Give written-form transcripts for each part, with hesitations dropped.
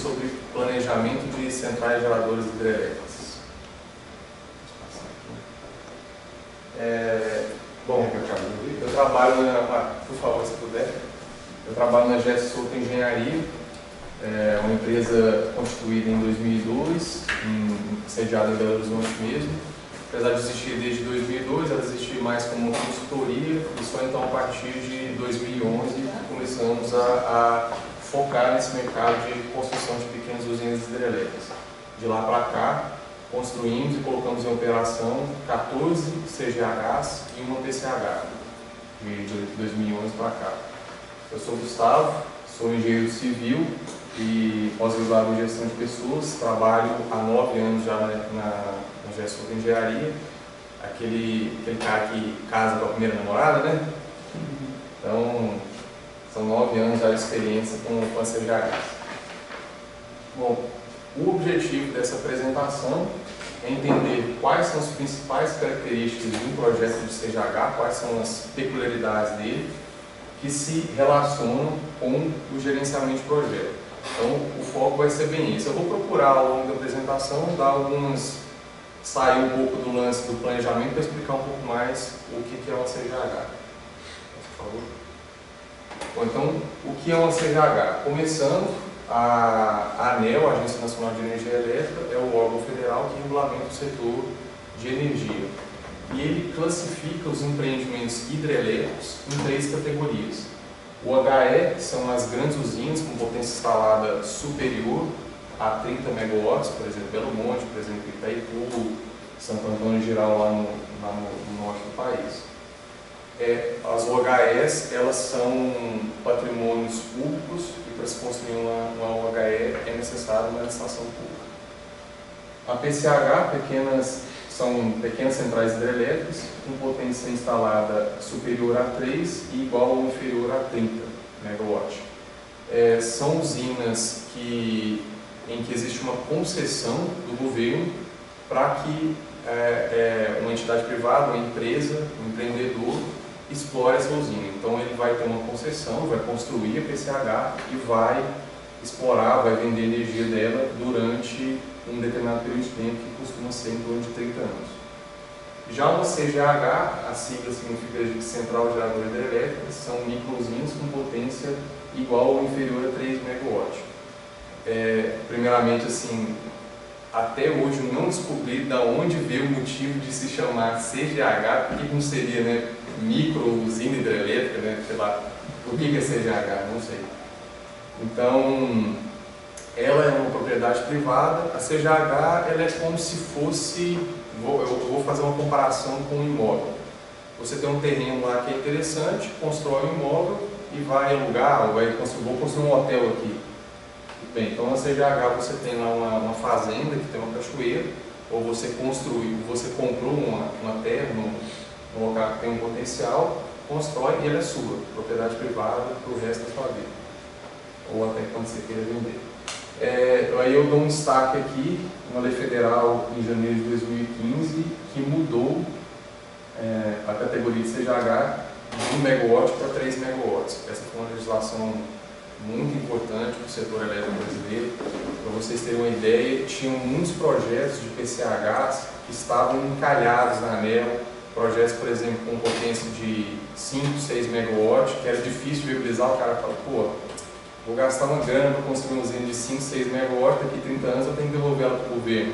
sobre planejamento de centrais geradoras hidrelétricas. Bom, eu trabalho por favor, se puder, eu trabalho na GES Souto Engenharia, uma empresa constituída em 2002, sediada em Belo Horizonte mesmo. Apesar de existir desde 2002, ela existia mais como consultoria e só então a partir de 2011 começamos a focar nesse mercado de construção de pequenas usinas hidrelétricas. De lá para cá, construímos e colocamos em operação 14 CGHs e uma PCH, de 2011 para cá. Eu sou Gustavo, sou engenheiro civil e pós-graduado em gestão de pessoas, trabalho há 9 anos já na GES Souto Engenharia, aquele cara que casa com a primeira namorada, né? Então, são 9 anos já de experiência com a CGHs. Bom, o objetivo dessa apresentação é entender quais são as principais características de um projeto de CGH, quais são as peculiaridades dele, que se relacionam com o gerenciamento de projeto. Então, o foco vai ser bem esse. Eu vou procurar, ao longo da apresentação, sair um pouco do lance do planejamento para explicar um pouco mais o que é uma CGH. Por favor. Bom, então, o que é uma CGH? Começando, a ANEEL, a Agência Nacional de Energia Elétrica, é o órgão federal que regulamenta o setor de energia. E ele classifica os empreendimentos hidrelétricos em 3 categorias. O HE, que são as grandes usinas com potência instalada superior a 30 megawatts, por exemplo, Belo Monte, por exemplo, Itaipu, Santo Antônio Geral, lá no norte do país. As OHEs, elas são patrimônios públicos e para se construir uma OHE é necessário uma licitação pública. A PCH, são pequenas centrais hidrelétricas com potência instalada superior a 3 e igual ou inferior a 30 megawatts. São usinas em que existe uma concessão do governo para que uma entidade privada, uma empresa, um empreendedor explore essa usina. Então ele vai ter uma concessão, vai construir a PCH e vai explorar, vai vender energia dela durante um determinado período de tempo que costuma ser em torno de 30 anos. Já uma CGH, a sigla significa de Central Geradora Hidrelétrica, são microusinas com potência igual ou inferior a 3 megawatts. Primeiramente, assim, até hoje eu não descobri de onde veio o motivo de se chamar CGH, por que não seria, né, micro-usina hidrelétrica, né, sei lá, o que é CGH, não sei. Então, ela é uma propriedade privada, a CGH ela é como se fosse, eu vou fazer uma comparação com um imóvel. Você tem um terreno lá que é interessante, constrói um imóvel e vai alugar, ou vou construir um hotel aqui. Bem, então na CGH você tem lá uma fazenda que tem uma cachoeira, ou você comprou uma terra num local que tem um potencial, constrói e ela é sua, propriedade privada para o resto da sua vida, ou até quando você queira vender. Aí eu dou um destaque aqui, uma lei federal em janeiro de 2015, que mudou a categoria de CGH de 1 megawatt para 3 megawatts. Essa foi uma legislação muito importante para o setor elétrico brasileiro. Para vocês terem uma ideia, tinham muitos projetos de PCHs que estavam encalhados na ANEEL, projetos, por exemplo, com potência de 5, 6 megawatts, que era difícil viabilizar. O cara fala, pô, vou gastar uma grana para construir uma usina de 5, 6 megawatts, daqui a 30 anos eu tenho que devolver ela para o governo.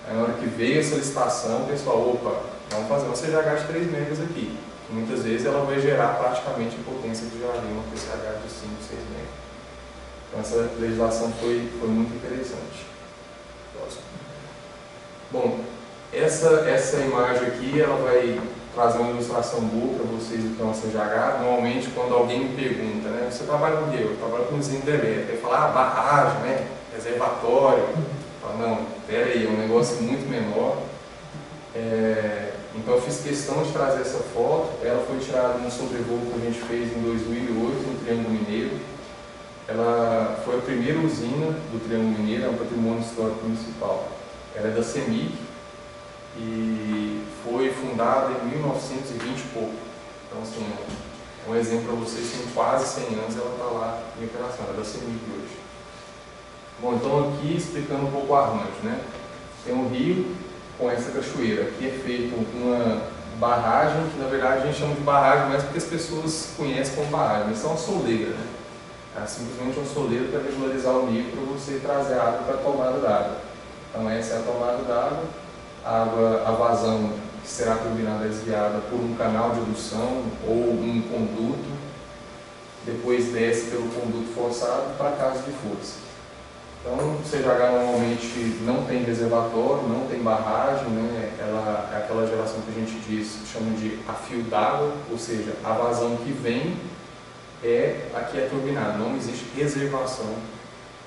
Aí na hora que veio essa licitação, o pessoal, opa, vamos fazer uma CGH de 3 megas aqui. E muitas vezes ela vai gerar praticamente a potência que geraria uma PCH de 5, 6 megas. Então essa legislação foi muito interessante. Próximo. Bom, essa imagem aqui, ela vai trazer uma ilustração boa para vocês do que é uma CGH. Normalmente, quando alguém me pergunta, né, você trabalha com o quê? Eu trabalho com usina hidrelétrica. Ele fala, barragem, né, reservatório. Eu falo, não, pera aí, é um negócio muito menor. Então eu fiz questão de trazer essa foto. Ela foi tirada num sobrevoo que a gente fez em 2008 no Triângulo Mineiro. Ela foi a primeira usina do Triângulo Mineiro, é um patrimônio histórico municipal. Ela é da CEMIG e foi fundada em 1920 e pouco. Então, assim, um exemplo para vocês, tem quase 100 anos ela está lá em operação, ela é da CEMIG hoje. Bom, então aqui explicando um pouco o arranjo, né? Tem um rio com essa cachoeira. Aqui é feito uma barragem, que na verdade a gente chama de barragem mais porque as pessoas conhecem como barragem, mas isso é uma soleira, né? É simplesmente uma soleira para regularizar o nível para você trazer água para a tomada d'água. Então essa é a tomada d'água, a vazão que será turbinada é desviada por um canal de adução ou um conduto, depois desce pelo conduto forçado para a casa de força. Então o CGH normalmente não tem reservatório, não tem barragem, né? Ela é aquela geração que a gente chama de a fio d'água, ou seja, a vazão que vem é a que é turbinada, não existe reservação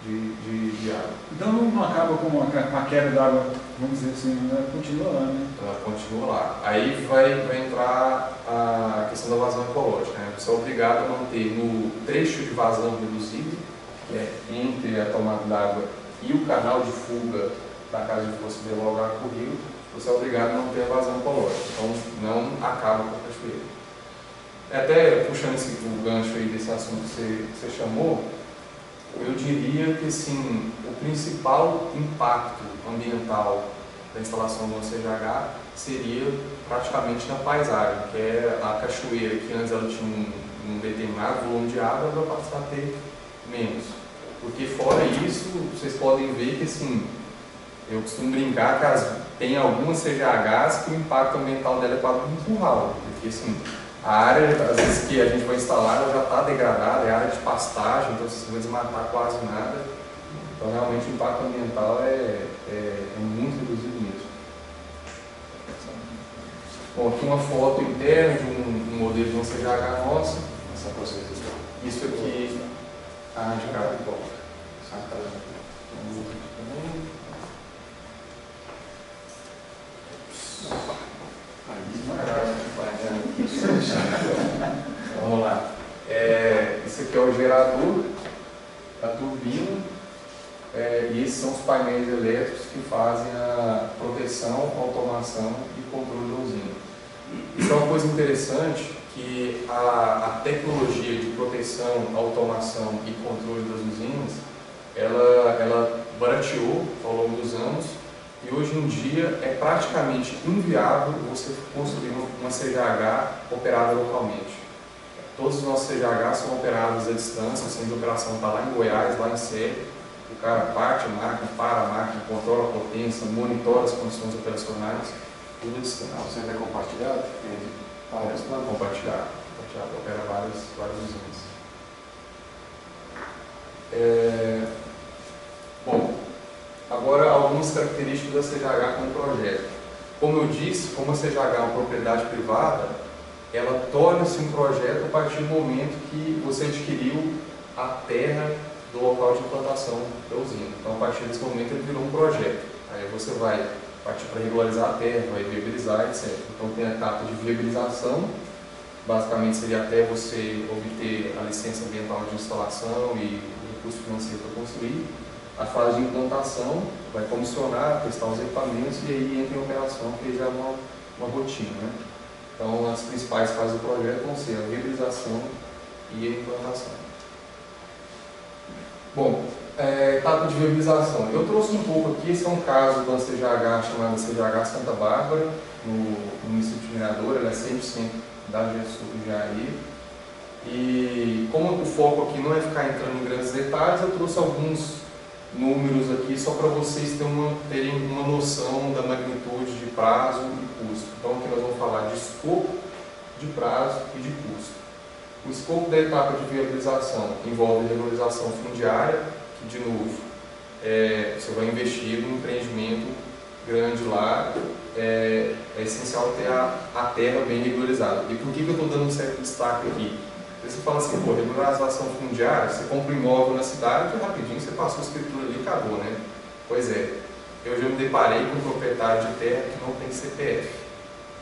de água. Então não acaba com a queda d'água, vamos dizer assim, ela continua lá, né? Ela continua lá. Aí vai entrar a questão da vazão ecológica, né? Você é obrigado a manter no trecho de vazão reduzido, que é entre a tomada d'água e o canal de fuga da casa de força dialogar com o rio, você é obrigado a manter a vazão ecológica, então não acaba com a cachoeira. Até puxando o gancho aí desse assunto que você chamou, eu diria que assim, o principal impacto ambiental da instalação do CGH seria praticamente na paisagem, que é a cachoeira, que antes ela tinha um determinado volume de água, ela vai passar a ter menos. Porque fora isso, vocês podem ver que assim, eu costumo brincar que tem algumas CGHs que o impacto ambiental dela é quase um curral, porque assim, a área, às vezes, que a gente vai instalar, ela já está degradada, é área de pastagem, então vocês vão desmatar quase nada. Então, realmente, o impacto ambiental é muito reduzido mesmo. Bom, aqui uma foto interna de um modelo de um CGH nosso. Isso aqui, de cá. Vamos lá. Esse aqui é o gerador, a turbina, e esses são os painéis elétricos que fazem a proteção, automação e controle da usina. Isso é uma coisa interessante, que a tecnologia de proteção, automação e controle das usinas, ela barateou ao longo dos anos. E hoje em dia é praticamente inviável você construir uma CGH operada localmente. Todos os nossos CGHs são operados à distância, o centro de operação está lá em Goiás, lá em Sé. O cara parte a máquina, para a máquina, controla a potência, monitora as condições operacionais, tudo à distância. O centro é compartilhado? Compartilhado, opera várias usinas. Bom, agora algumas características da CGH como projeto. Como eu disse, como a CGH é uma propriedade privada, ela torna-se um projeto a partir do momento que você adquiriu a terra do local de implantação da usina. Então, a partir desse momento, ele virou um projeto. Aí você vai partir para regularizar a terra, vai viabilizar, etc. Então, tem a etapa de viabilização, basicamente seria até você obter a licença ambiental de instalação e o recurso financeiro para construir. A fase de implantação, vai comissionar, testar os equipamentos e aí entra em operação, que já é uma rotina, né? Então, as principais fases do projeto vão ser a viabilização e a implantação. Bom, etapa de viabilização. Eu trouxe um pouco aqui, esse é um caso da CGH chamada CGH Santa Bárbara, no município de Mirador, ela é 100% da GESUR Engenharia. E como o foco aqui não é ficar entrando em grandes detalhes, eu trouxe alguns números aqui só para vocês terem uma noção da magnitude de prazo e custo. Então aqui nós vamos falar de escopo, de prazo e de custo. O escopo da etapa de viabilização envolve a regularização fundiária, que de novo você vai investir num empreendimento grande lá, é essencial ter a terra bem regularizada. E por que eu estou dando um certo destaque aqui? Você fala assim, pô, regularização fundiária, você compra um imóvel na cidade e rapidinho você passou a escritura ali e acabou, né? Pois é, eu já me deparei com um proprietário de terra que não tem CPF.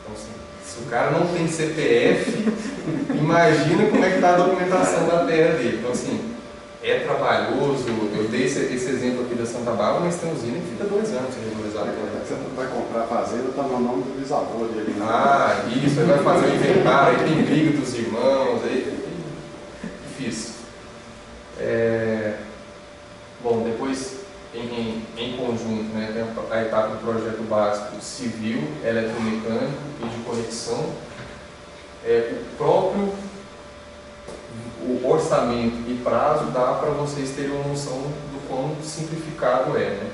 Então, assim, se o cara não tem CPF, imagina como é que está a documentação da terra dele. Então, assim, é trabalhoso. Eu dei esse exemplo aqui da Santa Bárbara, mas tem usina que fica 2 anos sem regularizar a terra. Você vai comprar a fazenda, está no nome do bisavô dele. Isso, aí vai fazer o inventário, aí tem briga dos irmãos, aí difícil. Bom, depois conjunto, né? Tem a etapa do projeto básico civil, eletromecânico e de conexão. O orçamento e prazo dá para vocês terem uma noção do quão simplificado é, né?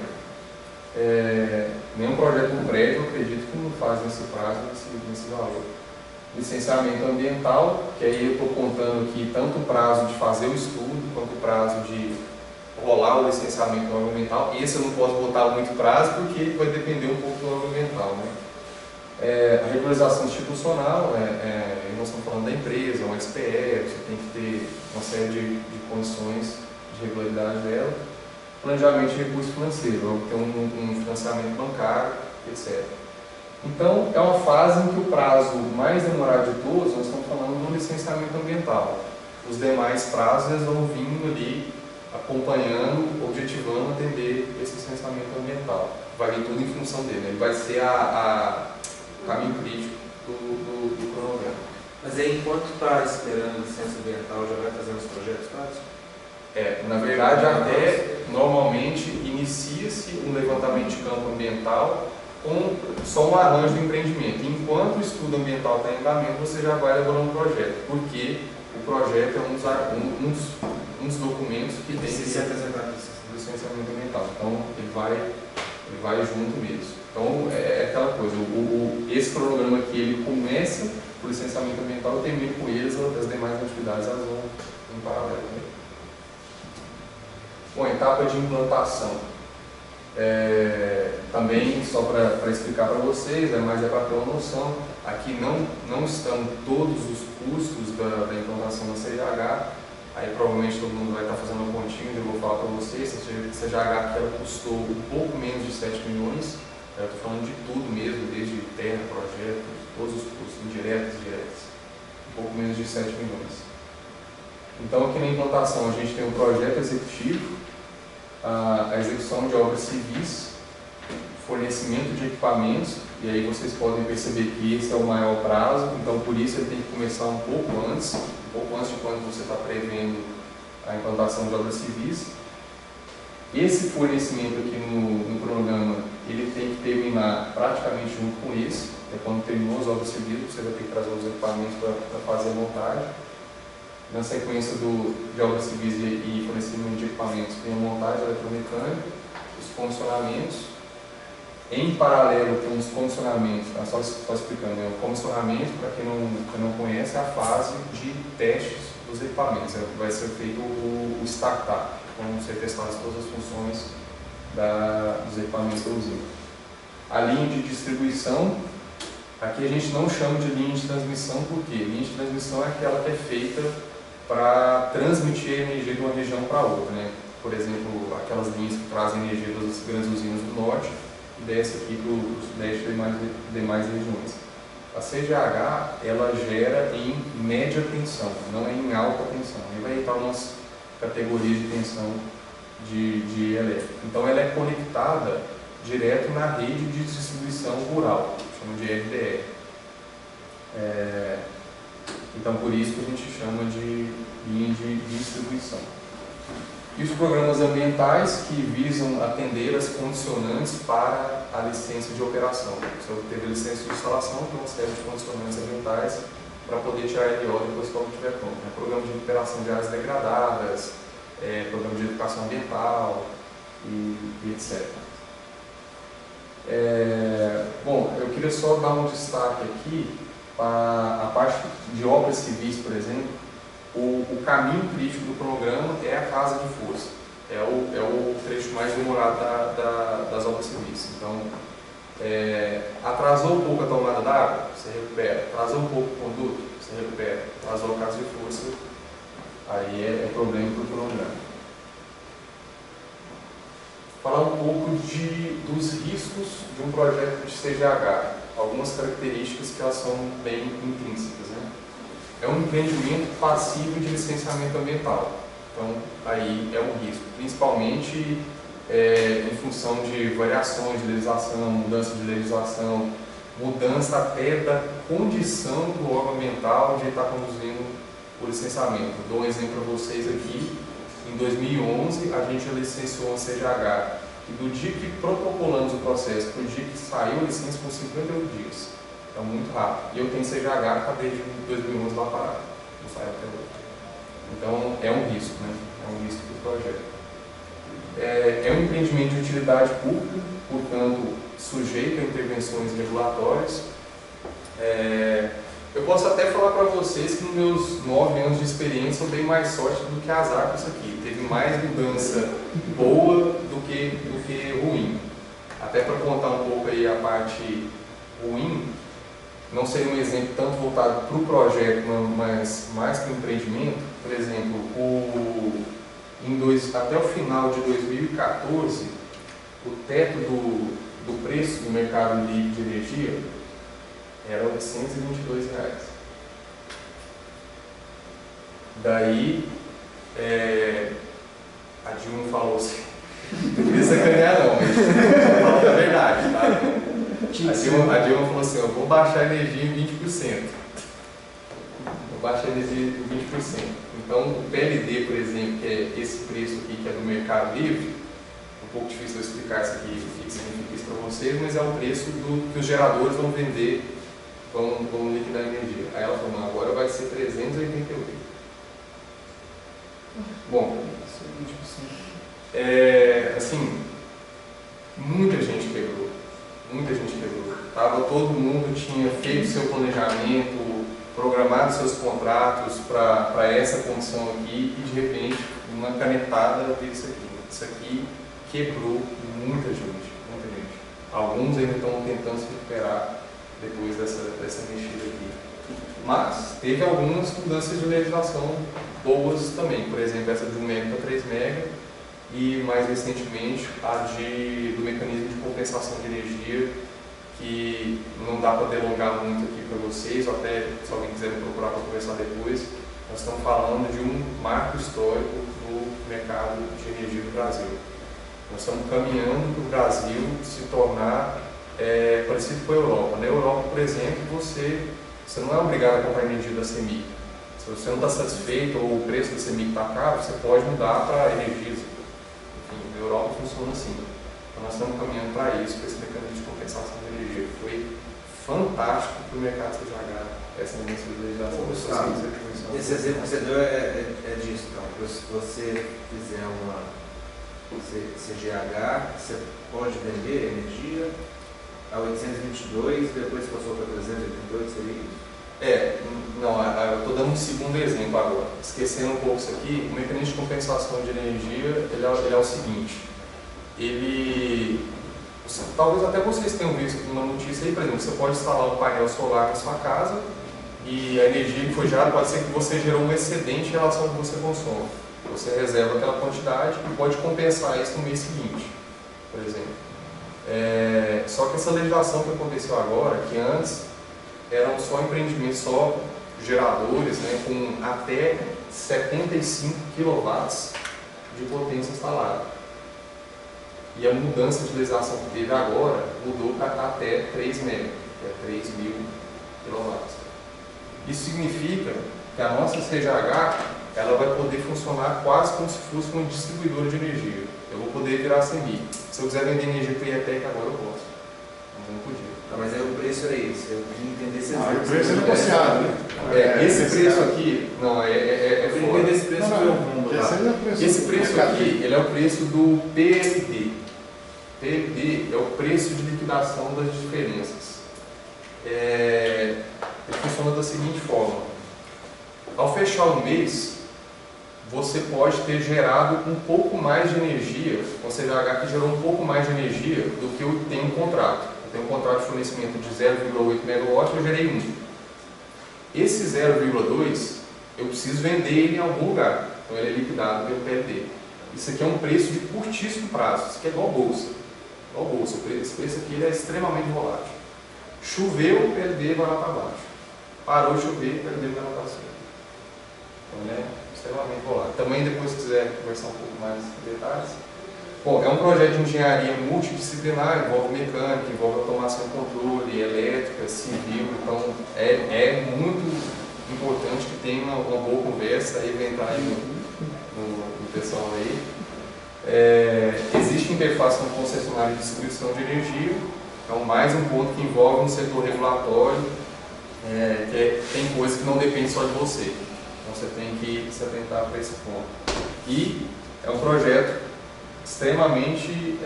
Nenhum projeto no prédio, eu acredito que não faz nesse prazo, nesse valor. Licenciamento ambiental, que aí eu estou contando aqui tanto o prazo de fazer o estudo, quanto o prazo de rolar o licenciamento ambiental. Esse eu não posso botar muito prazo, porque vai depender um pouco do ambiental, né? A regularização institucional, nós estamos falando da empresa, uma SPE, você tem que ter uma série de condições de regularidade dela. Planejamento de recurso financeiro, ter um financiamento bancário, etc. Então, é uma fase em que o prazo mais demorado de todos, nós estamos falando do licenciamento ambiental. Os demais prazos eles vão vindo ali, acompanhando, objetivando atender esse licenciamento ambiental. Vai vir tudo em função dele, ele vai ser o caminho crítico do cronograma. Mas aí, enquanto está esperando licença ambiental, já vai fazendo os projetos básicos? Na verdade, até normalmente inicia-se um levantamento de campo ambiental com só um arranjo do empreendimento. Enquanto o estudo ambiental está em andamento, você já vai elaborando um projeto, porque o projeto é um dos documentos que tem que ser apresentado no licenciamento ambiental. Então, ele vai junto mesmo. Então, é aquela coisa, esse cronograma aqui, ele começa com o licenciamento ambiental e termina com eles, as demais atividades elas vão em paralelo, né? Bom, etapa de implantação. Também, só para explicar para vocês, mas para ter uma noção, aqui não estão todos os custos da implantação da CGH, aí provavelmente todo mundo vai estar fazendo uma continha, eu vou falar para vocês, a CGH que ela custou um pouco menos de 7 milhões, eu estou falando de tudo mesmo, desde terra, projeto, todos os custos, indiretos e diretos, um pouco menos de 7 milhões. Então aqui na implantação a gente tem um projeto executivo, a execução de obras civis, fornecimento de equipamentos, e aí vocês podem perceber que esse é o maior prazo, então por isso ele tem que começar um pouco antes de quando você está prevendo a implantação de obras civis. Esse fornecimento aqui no cronograma, ele tem que terminar praticamente junto com esse, quando terminou as obras civis, você vai ter que trazer os equipamentos para fazer a montagem. Na sequência de obras civis e fornecimento de equipamentos, tem a montagem eletromecânica, os comissionamentos. Em paralelo, tem os comissionamentos, só explicando, o comissionamento, para quem não conhece, é a fase de testes dos equipamentos. Vai ser feito o startup, vão ser testadas todas as funções dos equipamentos da usina. A linha de distribuição, aqui a gente não chama de linha de transmissão, porque linha de transmissão é aquela que é feita para transmitir a energia de uma região para outra, né? Por exemplo, aquelas linhas que trazem energia das grandes usinas do norte e desce aqui para o sudeste e demais regiões. A CGH, ela gera em média tensão, não é em alta tensão. Aí vai entrar umas categorias de tensão de elétrica. Então ela é conectada direto na rede de distribuição rural, chama de RDR. Então, por isso que a gente chama de linha de distribuição. E os programas ambientais que visam atender as condicionantes para a licença de operação. Se eu teve licença de instalação, tem uma série de condicionantes ambientais para poder tirar a LO depois que ela estiver pronta. Programa de recuperação de áreas degradadas, programa de educação ambiental e etc. Bom, eu queria só dar um destaque aqui para a parte de obras civis, por exemplo. O caminho crítico do cronograma é a casa de força, é o trecho mais demorado das obras civis. Então, atrasou um pouco a tomada d'água, você recupera. Atrasou um pouco o conduto, você recupera. Atrasou a casa de força, aí é problema para o cronograma. Falar um pouco dos riscos de um projeto de CGH, algumas características que elas são bem intrínsecas, né? É um empreendimento passivo de licenciamento ambiental, então aí é um risco, principalmente em função de variações de legislação, mudança de legislação, mudança até da condição do órgão ambiental de estar conduzindo o licenciamento. Dou um exemplo para vocês aqui. Em 2011, a gente licenciou a CGH que do dia que protocolamos o processo para o dia que saiu a licença por 58 dias. É muito rápido. E eu tenho CGH que está desde 2011 lá parado. Não saiu até hoje. Então, é um risco, né? É um risco do projeto. É um empreendimento de utilidade pública, portanto, sujeito a intervenções regulatórias. Eu posso até falar para vocês que nos meus 9 anos de experiência eu dei mais sorte do que azar com isso aqui. Teve mais mudança boa do que ruim. Até para contar um pouco aí a parte ruim, não seria um exemplo tanto voltado para o projeto, mas mais para o empreendimento. Por exemplo, até o final de 2014, o teto do preço do mercado livre de energia era R$ 822. Daí, a Dilma falou assim, não queria sacanear não, mas falando a verdade, tá? A Dilma falou assim, eu vou baixar a energia em 20%. Vou baixar a energia em 20%. Então, o PLD, por exemplo, que é esse preço aqui, que é do mercado livre, um pouco difícil eu explicar isso aqui, o que significa isso para vocês, mas é o preço que os geradores vão vender, vão liquidar a energia. Aí ela falou, não, agora vai ser 388. Bom, assim, muita gente quebrou. Muita gente quebrou. Todo mundo tinha feito seu planejamento, programado seus contratos para essa condição aqui e de repente uma canetada veio isso aqui. Isso aqui quebrou muita gente, muita gente. Alguns ainda estão tentando se recuperar depois dessa mexida aqui. Mas teve algumas mudanças de legislação boas também. Por exemplo, essa de 1 MB para 3 MB e mais recentemente a do mecanismo de compensação de energia, que não dá para delongar muito aqui para vocês, ou até se alguém quiser me procurar para conversar depois. Nós estamos falando de um marco histórico no mercado de energia do Brasil. Nós estamos caminhando para o Brasil se tornar parecido com a Europa. Na Europa, por exemplo, você não é obrigado a comprar energia da CEMIG. Se você não está satisfeito ou o preço da CEMIG está caro, você pode mudar para Energisa. Enfim, na Europa funciona assim. Então nós estamos caminhando para isso, para esse mecanismo de compensação de energia. Foi fantástico para o mercado CGH, essa mudança de legislação. Esse exemplo que você deu é disso, então. Se você fizer uma CGH, você pode vender energia a 822, depois passou para 388, seria isso? Não, eu estou dando um segundo exemplo agora. Esquecendo um pouco isso aqui, o mecanismo de compensação de energia, ele é o seguinte, talvez até vocês tenham visto uma notícia aí, por exemplo, você pode instalar um painel solar na sua casa e a energia que foi gerada pode ser que você gerou um excedente em relação ao que você consome. Você reserva aquela quantidade e pode compensar isso no mês seguinte, por exemplo. Só que essa legislação que aconteceu agora, que antes eram só empreendimentos, só geradores, né, com até 75 kW de potência instalada. E a mudança de legislação que teve agora mudou para até 3 MB, que é 3.000 kW. Isso significa que a nossa CGH ela vai poder funcionar quase como se fosse uma distribuidora de energia. Eu vou poder virar CEMIG. Se eu quiser vender energia para a IETEC agora, eu posso. Mas não podia. Mas aí o preço era esse. Eu queria entender se o preço é negociado, né? Esse preço aqui, não, fora. Esse preço foi o mundo lá. Esse preço aqui, ele é o preço do PLD. PLD é o preço de liquidação das diferenças. Ele funciona da seguinte forma. Ao fechar um mês, você pode ter gerado um pouco mais de energia, ou seja, a CGH que gerou um pouco mais de energia do que eu tenho um contrato. Eu tenho um contrato de fornecimento de 0,8 MW, eu gerei 1. Esse 0,2 eu preciso vender ele em algum lugar, então ele é liquidado pelo PLD. Isso aqui é um preço de curtíssimo prazo, isso aqui é igual bolsa. Igual bolsa, esse preço aqui ele é extremamente volátil. Choveu, o PLD vai lá para baixo. Parou de chover, o PLD vai lá para cima. Então ele é extremamente volátil. Também depois se quiser conversar um pouco mais em detalhes. Bom, é um projeto de engenharia multidisciplinar, envolve mecânica, envolve automação e controle, elétrica, civil, então é muito importante que tenha uma boa conversa, aí vai entrar aí no pessoal aí. Existe interface com o concessionário de distribuição de energia, então mais um ponto que envolve um setor regulatório, tem coisas que não dependem só de você, então você tem que se atentar para esse ponto. E é um projeto extremamente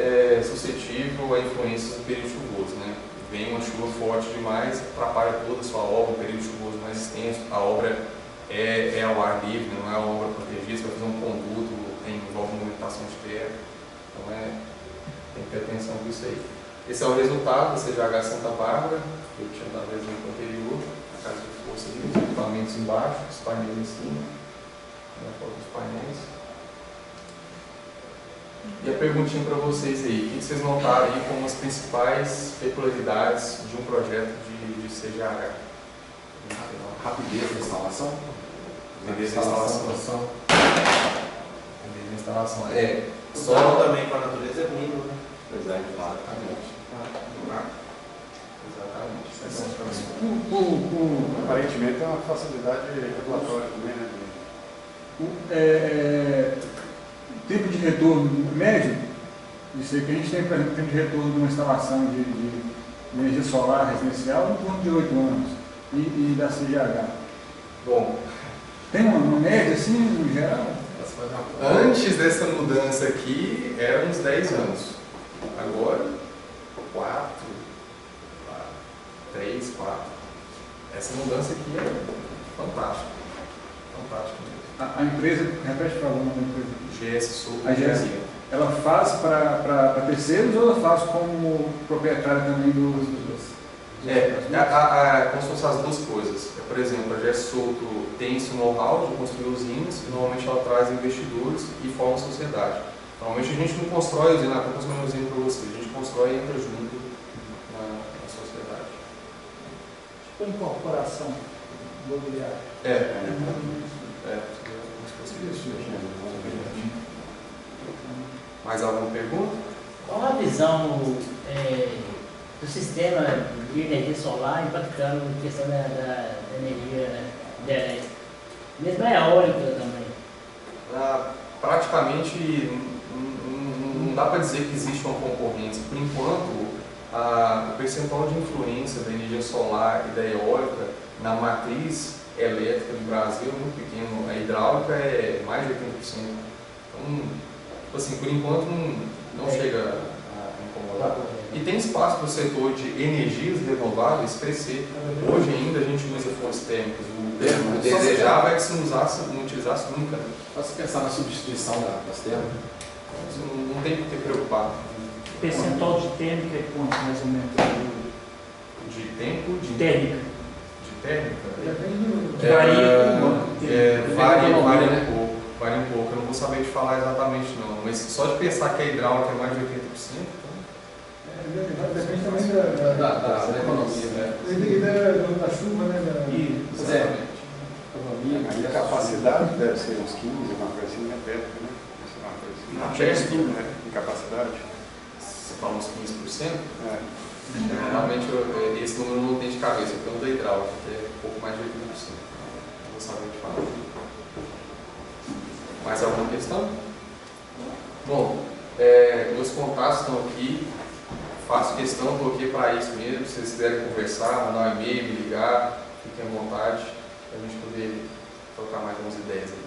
suscetível a influências do período chuvoso, né? Vem uma chuva forte demais, atrapalha toda a sua obra, o período chuvoso mais extenso, a obra é ao ar livre, não é uma obra protegida, você vai fazer um conduto, envolve movimentação de terra, então tem que ter atenção com isso aí. Esse é o resultado da CGH Santa Bárbara, eu tinha dado o exemplo anterior, a casa de força ali, os equipamentos embaixo, os painéis em cima, a foto dos painéis. E a perguntinha para vocês aí, o que vocês notaram aí como as principais peculiaridades de um projeto de CGH? Rapidez da instalação. Rapidez da instalação. Instalação. O dano também para a natureza é mínimo, né? Exatamente. Aparentemente é uma facilidade regulatória também, né? O tempo de retorno médio, isso aí que a gente tem, por exemplo, tempo de retorno de uma instalação de energia solar residencial em torno de 8 anos e da CGH. Bom, tem uma média assim, no geral? Antes dessa mudança aqui, eram uns 10 anos. Agora, 4, 3, 4. Essa mudança aqui é fantástica. Fantástica mesmo. A empresa, repete para o nome da empresa. GS Sul. A GS, ela faz para terceiros ou ela faz como proprietária também dos como se fossem as duas coisas. Por exemplo, a GS Souto tem esse know-how de construir usinas e normalmente ela traz investidores e forma sociedade. Normalmente a gente não constrói a usina, estou construindo uma usina para você, a gente constrói e entra junto na sociedade. Tipo incorporação imobiliária. Mais alguma pergunta? Qual a visão do sistema de energia solar impactando a questão da energia, mesmo a eólica também? Praticamente não dá para dizer que existe uma concorrência. Por enquanto, o percentual de influência da energia solar e da eólica na matriz elétrica do Brasil é muito pequeno. A hidráulica é mais de 80%. Então, tipo assim, por enquanto não chega a incomodar. E tem espaço para o setor de energias renováveis crescer. Hoje ainda a gente usa fontes térmicas. O desejável é que se não utilizasse nunca. Só se pensar na substituição das térmicas. Não tem que ter preocupado. Percentual de térmica é quanto, mais ou menos? De tempo? De térmica. De térmica? Varia um pouco. Eu não vou saber te falar exatamente não. Mas só de pensar que a hidráulica é mais de 80%, depende também da economia, né? E da chuva, né? Exatamente. A capacidade deve ser uns 15, uma coisa assim, né? Perto, né? Incapacidade. Você fala uns 15%? Realmente esse número não tem de cabeça, eu tenho da hidráulica, que é um pouco mais de 80%. Não vou saber te falar. Mais alguma questão? Bom, meus contatos estão aqui. Faço questão, coloquei para isso mesmo. Se vocês quiserem conversar, mandar um e-mail, me ligar, fiquem à vontade para a gente poder trocar mais umas ideias aqui.